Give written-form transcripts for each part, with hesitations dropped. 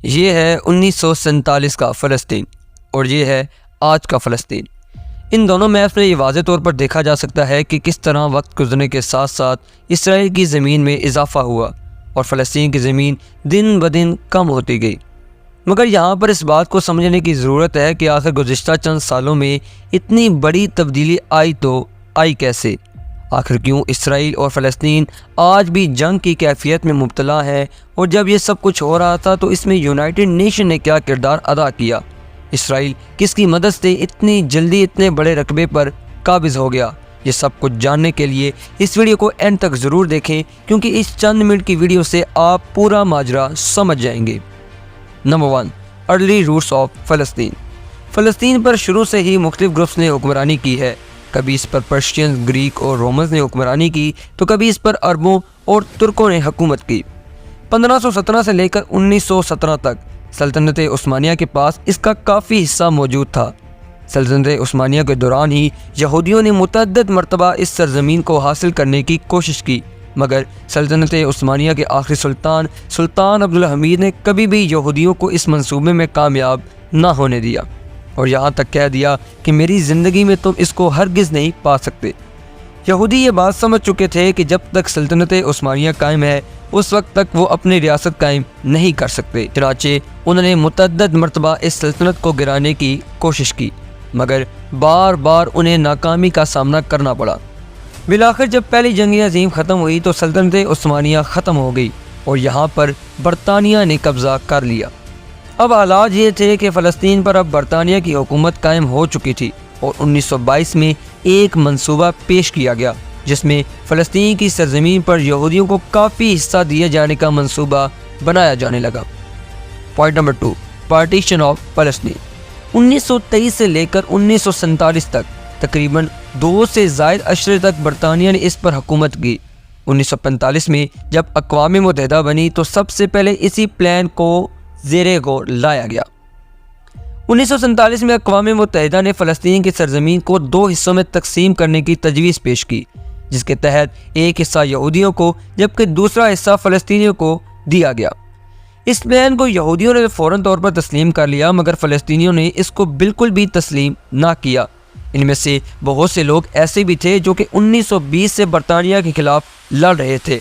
یہ ہے 1947 کا فلسطین اور یہ ہے آج کا فلسطین۔ ان دونوں میپس میں یہ واضح طور پر دیکھا جا سکتا ہے کہ کس طرح وقت گزرنے کے ساتھ ساتھ اسرائیل کی زمین میں اضافہ ہوا اور فلسطین کی زمین دن بدن کم ہوتی گئی۔ مگر یہاں پر اس بات کو سمجھنے کی ضرورت ہے کہ آخر گزشتہ چند سالوں میں اتنی بڑی تبدیلی آئی کیسے؟ آخر کیوں اسرائیل اور فلسطین آج بھی جنگ کی کیفیت میں مبتلا ہے؟ اور جب یہ سب کچھ ہو رہا تھا تو اس میں یونائٹڈ نیشن نے کیا کردار ادا کیا؟ اسرائیل کس کی مدد سے اتنی جلدی اتنے بڑے رقبے پر قابض ہو گیا؟ یہ سب کچھ جاننے کے لیے اس ویڈیو کو اینڈ تک ضرور دیکھیں، کیونکہ اس چند منٹ کی ویڈیو سے آپ پورا ماجرا سمجھ جائیں گے۔ نمبر 1، ارلی روٹس آف فلسطین۔ فلسطین پر شروع سے ہی مختلف گروپس نے حکمرانی کی ہے۔ کبھی اس پر پرشینز، گریک اور رومنز نے حکمرانی کی تو کبھی اس پر عربوں اور ترکوں نے حکومت کی۔ 1517 سے لے کر 1917 تک سلطنت عثمانیہ کے پاس اس کا کافی حصہ موجود تھا۔ سلطنت عثمانیہ کے دوران ہی یہودیوں نے متعدد مرتبہ اس سرزمین کو حاصل کرنے کی کوشش کی، مگر سلطنت عثمانیہ کے آخری سلطان عبدالحمید نے کبھی بھی یہودیوں کو اس منصوبے میں کامیاب نہ ہونے دیا اور یہاں تک کہہ دیا کہ میری زندگی میں تم اس کو ہرگز نہیں پا سکتے۔ یہودی یہ بات سمجھ چکے تھے کہ جب تک سلطنت عثمانیہ قائم ہے اس وقت تک وہ اپنی ریاست قائم نہیں کر سکتے، چنانچہ انہوں نے متعدد مرتبہ اس سلطنت کو گرانے کی کوشش کی، مگر بار بار انہیں ناکامی کا سامنا کرنا پڑا۔ بالآخر جب پہلی جنگ عظیم ختم ہوئی تو سلطنت عثمانیہ ختم ہو گئی اور یہاں پر برطانیہ نے قبضہ کر لیا۔ اب حالات یہ تھے کہ فلسطین پر اب برطانیہ کی حکومت قائم ہو چکی تھی اور 1922 میں ایک منصوبہ پیش کیا گیا جس میں فلسطین کی سرزمین پر یہودیوں کو کافی حصہ دیے جانے کا منصوبہ بنایا جانے لگا۔ پوائنٹ نمبر 2، پارٹیشن آف فلسطین۔ 1923 سے لے کر 1947 تک تقریباً 2 سے زائد عشرے تک برطانیہ نے اس پر حکومت کی۔ 1945 میں جب اقوام متحدہ بنی تو سب سے پہلے اسی پلان کو زیر غور لایا گیا۔ 1947 میں اقوام متحدہ نے فلسطین کی سرزمین کو 2 حصوں میں تقسیم کرنے کی تجویز پیش کی، جس کے تحت ایک حصہ یہودیوں کو جبکہ دوسرا حصہ فلسطینیوں کو دیا گیا۔ اس پلان کو یہودیوں نے فوراً طور پر تسلیم کر لیا، مگر فلسطینیوں نے اس کو بالکل بھی تسلیم نہ کیا۔ ان میں سے بہت سے لوگ ایسے بھی تھے جو کہ 1920 سے برطانیہ کے خلاف لڑ رہے تھے۔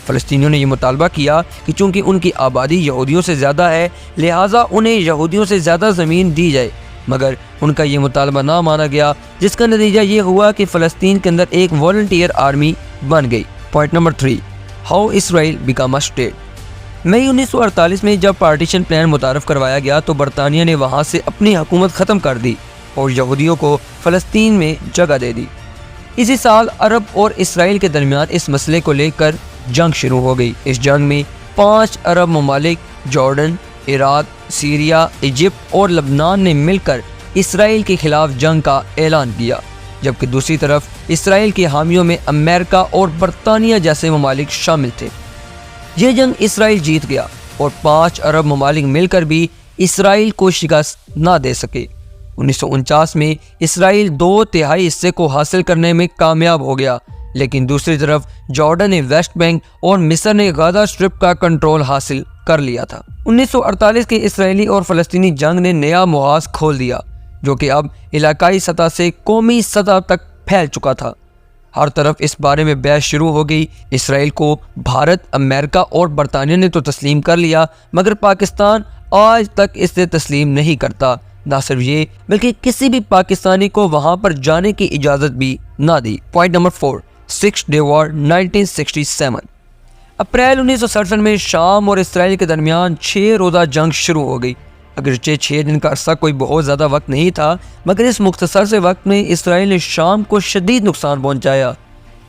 فلسطینیوں نے یہ مطالبہ کیا کہ چونکہ ان کی آبادی یہودیوں سے زیادہ ہے لہٰذا انہیں یہودیوں سے زیادہ زمین دی جائے، مگر ان کا یہ مطالبہ نہ مانا گیا، جس کا نتیجہ یہ ہوا کہ فلسطین کے اندر ایک والنٹیئر آرمی بن گئی۔ Point number 3، how Israel became a state. مئی 1948 میں جب پارٹیشن پلان متعارف کروایا گیا تو برطانیہ نے وہاں سے اپنی حکومت ختم کر دی اور یہودیوں کو فلسطین میں جگہ دے دی۔ اسی سال عرب اور اسرائیل کے درمیان اس مسئلے کو لے کر جنگ شروع ہو گئی۔ اس جنگ میں 5 عرب ممالک جارڈن، عراق، سیریا، ایجپٹ اور لبنان نے مل کر اسرائیل کے خلاف جنگ کا اعلان کیا، جبکہ دوسری طرف اسرائیل کے حامیوں میں امریکہ اور برطانیہ جیسے ممالک شامل تھے۔ یہ جنگ اسرائیل جیت گیا اور 5 عرب ممالک مل کر بھی اسرائیل کو شکست نہ دے سکے۔ 1949 میں اسرائیل 2/3 حصے کو حاصل کرنے میں کامیاب ہو گیا، لیکن دوسری طرف جارڈن نے ویسٹ بینک اور مصر نے غزہ اسٹرپ کا کنٹرول حاصل کر لیا تھا۔ 1948 کے اسرائیلی اور فلسطینی جنگ نے نیا محاذ کھول دیا جو کہ اب علاقائی سطح سے قومی سطح تک پھیل چکا تھا۔ ہر طرف اس بارے میں بحث شروع ہو گئی۔ اسرائیل کو بھارت، امریکہ اور برطانیہ نے تو تسلیم کر لیا، مگر پاکستان آج تک اس سے تسلیم نہیں کرتا۔ نہ صرف یہ بلکہ کسی بھی پاکستانی کو وہاں پر جانے کی اجازت بھی نہ دی۔ پوائنٹ نمبر 4، 6 ڈے وار 1967۔ اپریل 1967 میں شام اور اسرائیل کے درمیان 6 روزہ جنگ شروع ہو گئی۔ اگرچہ 6 دن کا عرصہ کوئی بہت زیادہ وقت نہیں تھا، مگر اس مختصر سے وقت میں اسرائیل نے شام کو شدید نقصان پہنچایا۔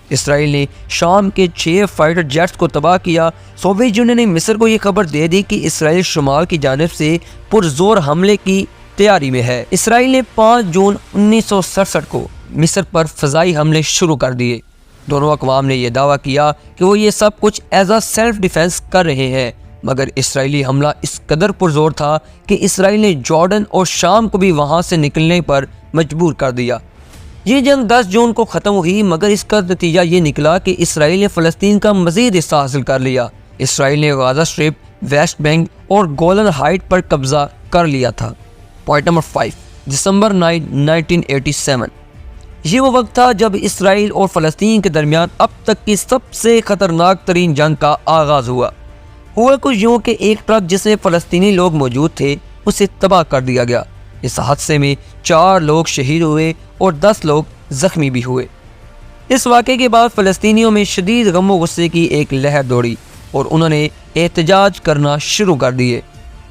اسرائیل نے شام کے 6 فائٹر جیٹس کو تباہ کیا۔ سوویت یونین نے مصر کو یہ خبر دے دی کہ اسرائیل شمال کی جانب سے پرزور حملے کی تیاری میں ہے۔ اسرائیل نے 5 جون 1967 کو مصر پر فضائی حملے شروع کر دیے۔ دونوں اقوام نے یہ دعویٰ کیا کہ وہ یہ سب کچھ ایز اے سیلف ڈیفenس کر رہے ہیں، مگر اسرائیلی حملہ اس قدر پرزور تھا کہ اسرائیل نے جارڈن اور شام کو بھی وہاں سے نکلنے پر مجبور کر دیا۔ یہ جنگ 10 جون کو ختم ہوئی، مگر اس کا نتیجہ یہ نکلا کہ اسرائیل نے فلسطین کا مزید حصہ حاصل کر لیا۔ اسرائیل نے غزہ اسٹرپ، ویسٹ بینک اور گولن ہائٹ پر قبضہ کر لیا تھا۔ پوائنٹ نمبر 5، دسمبر 9، 1987۔ یہ وہ وقت تھا جب اسرائیل اور فلسطین کے درمیان اب تک کی سب سے خطرناک ترین جنگ کا آغاز ہوا کچھ یوں کہ ایک ٹرک جس میں فلسطینی لوگ موجود تھے اسے تباہ کر دیا گیا۔ اس حادثے میں 4 لوگ شہید ہوئے اور 10 لوگ زخمی بھی ہوئے۔ اس واقعے کے بعد فلسطینیوں میں شدید غم و غصے کی ایک لہر دوڑی اور انہوں نے احتجاج کرنا شروع کر دیے۔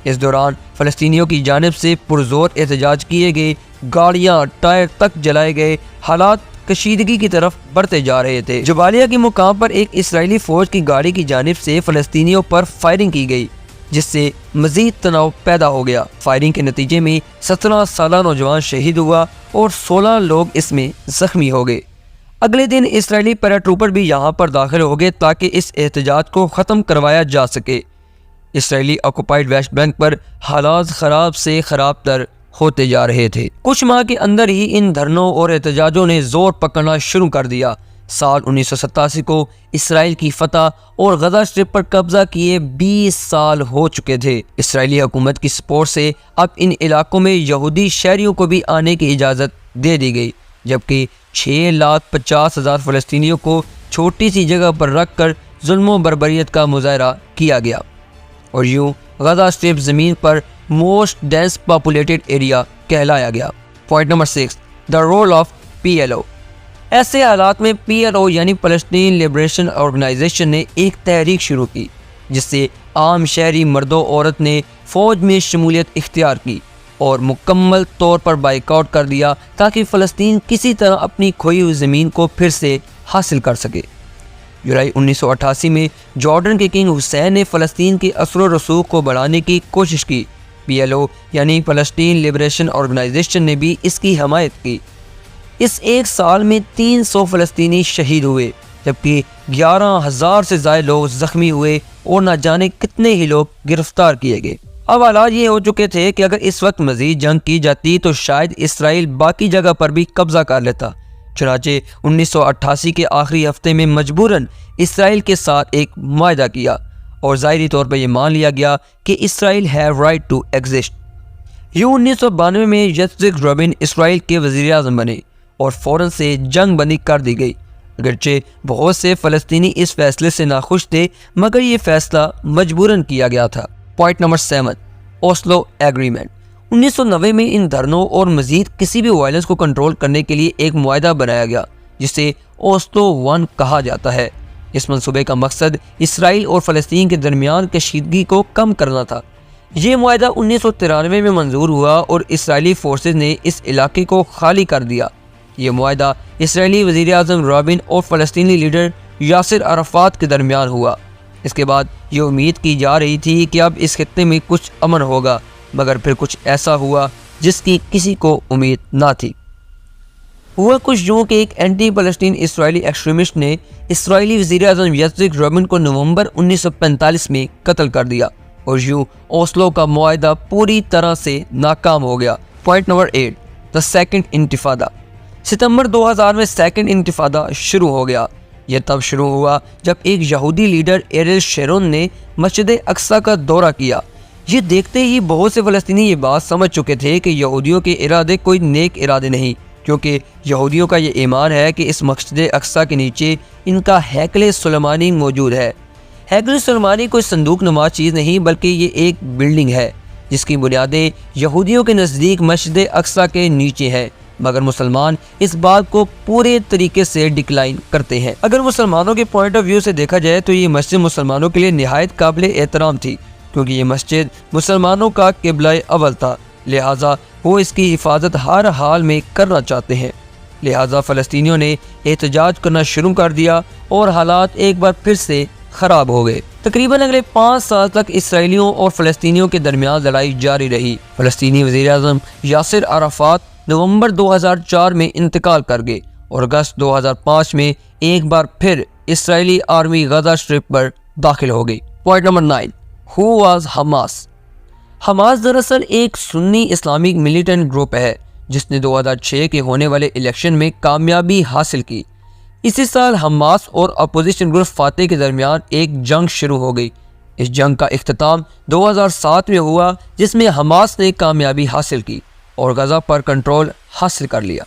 اس دوران فلسطینیوں کی جانب سے پرزور احتجاج کیے گئے، گاڑیاں، ٹائر تک جلائے گئے، حالات کشیدگی کی طرف بڑھتے جا رہے تھے۔ جبالیہ کے مقام پر ایک اسرائیلی فوج کی گاڑی کی جانب سے فلسطینیوں پر فائرنگ کی گئی، جس سے مزید تناؤ پیدا ہو گیا۔ فائرنگ کے نتیجے میں 17 سالہ نوجوان شہید ہوا اور 16 لوگ اس میں زخمی ہو گئے۔ اگلے دن اسرائیلی پیراٹروپر بھی یہاں پر داخل ہو گئے تاکہ اس احتجاج کو ختم کروایا جا سکے۔ اسرائیلی آکوپائیڈ ویسٹ بینک پر حالات خراب سے خراب تر ہوتے جا رہے تھے۔ کچھ ماہ کے اندر ہی ان دھرنوں اور احتجاجوں نے زور پکڑنا شروع کر دیا۔ سال 1987 کو اسرائیل کی فتح اور غزہ سٹرپ پر قبضہ کیے 20 سال ہو چکے تھے۔ اسرائیلی حکومت کی سپورٹ سے اب ان علاقوں میں یہودی شہریوں کو بھی آنے کی اجازت دے دی گئی، جبکہ 6,50,000 فلسطینیوں کو چھوٹی سی جگہ پر رکھ کر ظلم و بربریت کا مظاہرہ کیا گیا، اور یوں غزہ سٹرپ زمین پر موسٹ ڈینس پاپولیٹڈ ایریا کہلایا گیا۔ Point number 6، the role of PLO۔ ایسے حالات میں PLO یعنی فلسطین لبریشن آرگنائزیشن نے ایک تحریک شروع کی، جس سے عام شہری مرد و عورت نے فوج میں شمولیت اختیار کی اور مکمل طور پر بائیکاٹ کر دیا تاکہ فلسطین کسی طرح اپنی کھوئی ہوئی زمین کو پھر سے حاصل کر سکے۔ جولائی 1988 میں جارڈن کے کنگ حسین نے فلسطین کے اثر و رسوخ کو بڑھانے کی کوشش کی۔ PLO یعنی فلسطین لبریشن آرگنائزیشن نے بھی اس کی حمایت کی۔ اس ایک سال میں 300 فلسطینی شہید ہوئے، جبکہ 11,000 سے زائد لوگ زخمی ہوئے اور نہ جانے کتنے ہی لوگ گرفتار کیے گئے۔ اب حالات یہ ہو چکے تھے کہ اگر اس وقت مزید جنگ کی جاتی تو شاید اسرائیل باقی جگہ پر بھی قبضہ کر لیتا۔ چنانچہ 1988 کے آخری ہفتے میں مجبوراً اسرائیل کے ساتھ ایک معاہدہ کیا اور ظاہری طور پر یہ مان لیا گیا کہ اسرائیل ہیو رائٹ ٹو ایگزسٹ۔ یوں 1992 میں یtzhak رابن اسرائیل کے وزیر اعظم بنے اور فوراً سے جنگ بندی کر دی گئی۔ اگرچہ بہت سے فلسطینی اس فیصلے سے ناخوش تھے، مگر یہ فیصلہ مجبوراً کیا گیا تھا۔ Point number 7، Oslo agreement. 1990 میں ان دھرنوں اور مزید کسی بھی وائلنس کو کنٹرول کرنے کے لیے ایک معاہدہ بنایا گیا جسے اوسلو 1 کہا جاتا ہے۔ اس منصوبے کا مقصد اسرائیل اور فلسطین کے درمیان کشیدگی کو کم کرنا تھا۔ یہ معاہدہ 1993 میں منظور ہوا اور اسرائیلی فورسز نے اس علاقے کو خالی کر دیا۔ یہ معاہدہ اسرائیلی وزیر اعظم رابن اور فلسطینی لیڈر یاسر عرفات کے درمیان ہوا۔ اس کے بعد یہ امید کی جا رہی تھی کہ اب اس خطے میں کچھ امن ہوگا، مگر پھر کچھ ایسا ہوا جس کی کسی کو امید نہ تھی۔ ہوا کچھ یوں کہ ایک اینٹی فلسطین اسرائیلی ایکسٹریمسٹ نے اسرائیلی وزیر اعظم یtzhak رابن کو نومبر 1945 میں قتل کر دیا، اور یوں اوسلو کا معاہدہ پوری طرح سے ناکام ہو گیا۔ پوائنٹ نمبر 8، دا سیکنڈ انتفاضہ۔ ستمبر 2000 میں سیکنڈ انتفاضہ شروع ہو گیا۔ یہ تب شروع ہوا جب ایک یہودی لیڈر ایریل شیرون نے مسجد اقصیٰ کا دورہ کیا۔ یہ دیکھتے ہی بہت سے فلسطینی یہ بات سمجھ چکے تھے کہ یہودیوں کے ارادے کوئی نیک ارادے نہیں، کیونکہ یہودیوں کا یہ ایمان ہے کہ اس مسجد اقصیٰ کے نیچے ان کا ہیکل سلیمانی موجود ہے۔ ہیکل سلیمانی کوئی صندوق نما چیز نہیں، بلکہ یہ ایک بلڈنگ ہے جس کی بنیادیں یہودیوں کے نزدیک مسجد اقصیٰ کے نیچے ہیں، مگر مسلمان اس بات کو پورے طریقے سے ڈکلائن کرتے ہیں۔ اگر مسلمانوں کے پوائنٹ آف ویو سے دیکھا جائے تو یہ مسجد مسلمانوں کے لیے نہایت قابل احترام تھی، کیونکہ یہ مسجد مسلمانوں کا قبلہ اول تھا، لہٰذا وہ اس کی حفاظت ہر حال میں کرنا چاہتے ہیں۔ لہٰذا فلسطینیوں نے احتجاج کرنا شروع کر دیا اور حالات ایک بار پھر سے خراب ہو گئے۔ تقریباً اگلے 5 سال تک اسرائیلیوں اور فلسطینیوں کے درمیان لڑائی جاری رہی۔ فلسطینی وزیر اعظم یاسر عرفات نومبر 2004 میں انتقال کر گئے اور اگست 2005 میں ایک بار پھر اسرائیلی آرمی غزہ سٹرپ پر داخل ہو گئی۔ Point number 9، who was Hamas. Hamas دراصل ایک سنی اسلامک ملیٹنٹ گروپ ہے جس نے 2006 کے ہونے والے الیکشن میں کامیابی حاصل کی۔ اسی سال حماس اور اپوزیشن گروپ فاتح کے درمیان ایک جنگ شروع ہو گئی، اس جنگ کا اختتام 2007 میں ہوا، جس میں حماس نے کامیابی حاصل کی اور غزہ پر کنٹرول حاصل کر لیا۔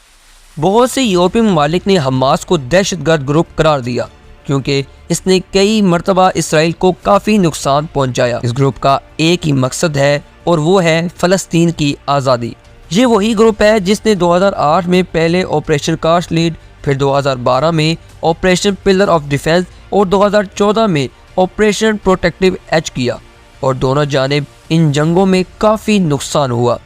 بہت سے یورپی ممالک نے حماس کو دہشت گرد گروپ قرار دیا کیونکہ اس نے کئی مرتبہ اسرائیل کو کافی نقصان پہنچایا۔ اس گروپ کا ایک ہی مقصد ہے اور وہ ہے فلسطین کی آزادی۔ یہ وہی گروپ ہے جس نے 2008 میں پہلے آپریشن کاسٹ لیڈ، پھر 2012 میں آپریشن پلر آف ڈیفنس اور 2014 میں آپریشن پروٹیکٹیو ایج کیا، اور دونوں جانب ان جنگوں میں کافی نقصان ہوا۔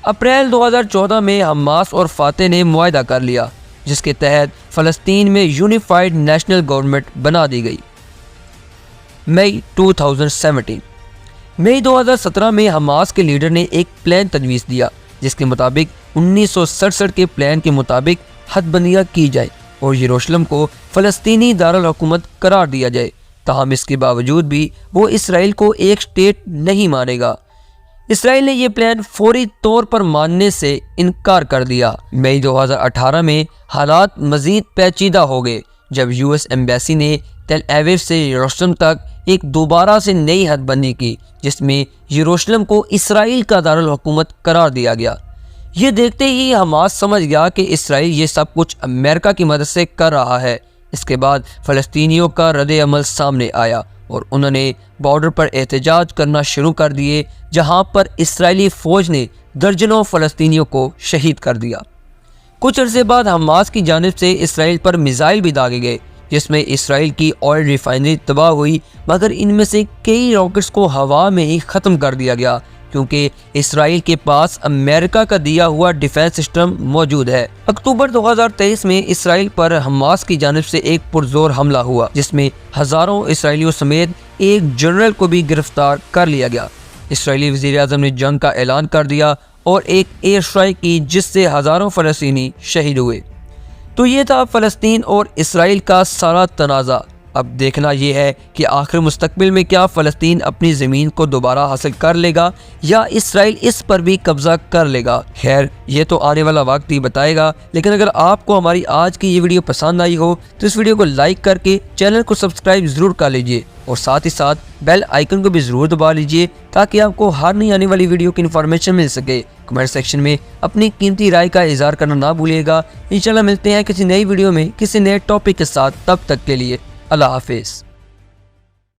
اپریل 2014 میں حماس اور فاتح نے معاہدہ کر لیا جس کے تحت فلسطین میں یونیفائیڈ نیشنل گورنمنٹ بنا دی گئی۔ مئی 2017 میں حماس کے لیڈر نے ایک پلان تجویز دیا جس کے مطابق 1967 کے پلان کے مطابق حد بندیاں کی جائے اور یروشلم کو فلسطینی دارالحکومت قرار دیا جائے۔ تاہم اس کے باوجود بھی وہ اسرائیل کو ایک اسٹیٹ نہیں مانے گا۔ اسرائیل نے یہ پلان فوری طور پر ماننے سے انکار کر دیا۔ مئی 2018 میں حالات مزید پیچیدہ ہو گئے جب یو ایس ایمبیسی نے تل ایویو سے یروشلم تک ایک دوبارہ سے نئی حد بندی کی جس میں یروشلم کو اسرائیل کا دارالحکومت قرار دیا گیا۔ یہ دیکھتے ہی حماس سمجھ گیا کہ اسرائیل یہ سب کچھ امریکہ کی مدد سے کر رہا ہے۔ اس کے بعد فلسطینیوں کا رد عمل سامنے آیا اور انہوں نے بارڈر پر احتجاج کرنا شروع کر دیے، جہاں پر اسرائیلی فوج نے درجنوں فلسطینیوں کو شہید کر دیا۔ کچھ عرصے بعد حماس کی جانب سے اسرائیل پر میزائل بھی داغے گئے جس میں اسرائیل کی آئل ریفائنری تباہ ہوئی، مگر ان میں سے کئی راکٹس کو ہوا میں ہی ختم کر دیا گیا کیونکہ اسرائیل کے پاس امریکہ کا دیا ہوا ڈیفنس سسٹم موجود ہے۔ اکتوبر 2023 میں اسرائیل پر حماس کی جانب سے ایک پرزور حملہ ہوا جس میں ہزاروں اسرائیلیوں سمیت ایک جنرل کو بھی گرفتار کر لیا گیا۔ اسرائیلی وزیر اعظم نے جنگ کا اعلان کر دیا اور ایک ایئر اسٹرائک کی جس سے ہزاروں فلسطینی شہید ہوئے۔ تو یہ تھا فلسطین اور اسرائیل کا سارا تنازع۔ اب دیکھنا یہ ہے کہ آخر مستقبل میں کیا فلسطین اپنی زمین کو دوبارہ حاصل کر لے گا یا اسرائیل اس پر بھی قبضہ کر لے گا۔ خیر، یہ تو آنے والا وقت ہی بتائے گا، لیکن اگر آپ کو ہماری آج کی یہ ویڈیو پسند آئی ہو تو اس ویڈیو کو لائک کر کے چینل کو سبسکرائب ضرور کر لیجئے اور ساتھ ہی ساتھ بیل آئیکن کو بھی ضرور دبا لیجئے تاکہ آپ کو ہر نئی آنے والی ویڈیو کی انفارمیشن مل سکے۔ کمنٹ سیکشن میں اپنی قیمتی رائے کا اظہار کرنا نہ بھولیے گا۔ انشاءاللہ ملتے ہیں کسی نئی ویڈیو میں کسی نئے ٹاپک کے ساتھ، تب تک کے لیے اللہ حافظ۔